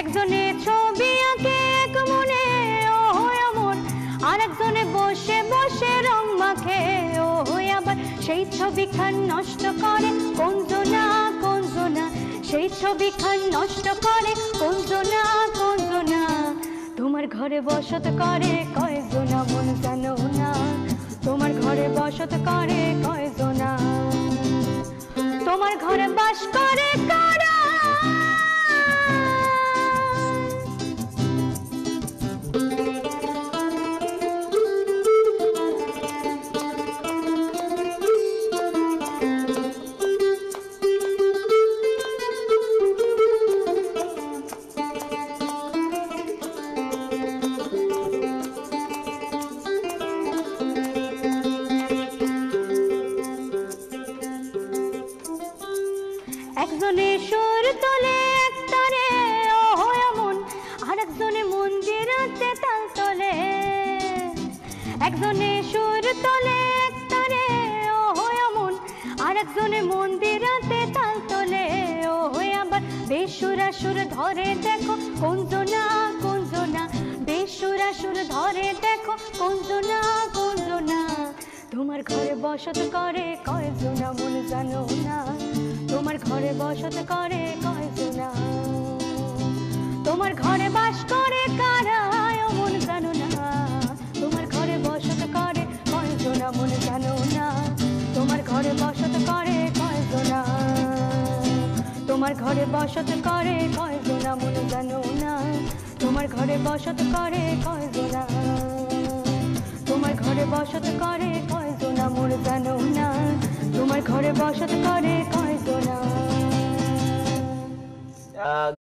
একজনে ছবি আঁকে এক মনে ও এমন, আর একজনে বসে বসে রং মাখে ও আবার সেই ছবিখান নষ্ট করে কোনজনা কোনজনা, সেই ছবিখান নষ্ট করে কোনজনা কোনজনা। তোমার ঘরে বসত করে কয়জনা মন জানো না, তোমার ঘরে বসত করে কয়জনা, তোমার ঘরে বাস করে কারা। একজনে সুর তোলে একতারে ও এমন, আর একজনে মন্দিরাতে তাল তোলে। একজনে সুর তোলে একতারে ও এমন, আর একজনে মন্দিরাতে তাল তোলে ও আবার বেসুরা সুর ধরে দেখো কোনজনা কোনজনা, বেসুরা সুর ধরে দেখো কোনজনা কোনজনা। তোমার ঘরে বসত করে কয়জনা মন জানো না, তোমার ঘরে বসত করে কয়জনা, তোমার ঘরে বাস করে কারা মন জানো না, তোমার ঘরে বসত করে কয়জনা মন জানো না, তোমার ঘরে বসত করে কয়জনা, তোমার ঘরে বসত করে কয়জনা মন জানো না, তোমার ঘরে বসত করে কয়জনা, তোমার ঘরে বসত করে কয়জনা মন জানো না, তোমার ঘরে বসত করে কয়জনা।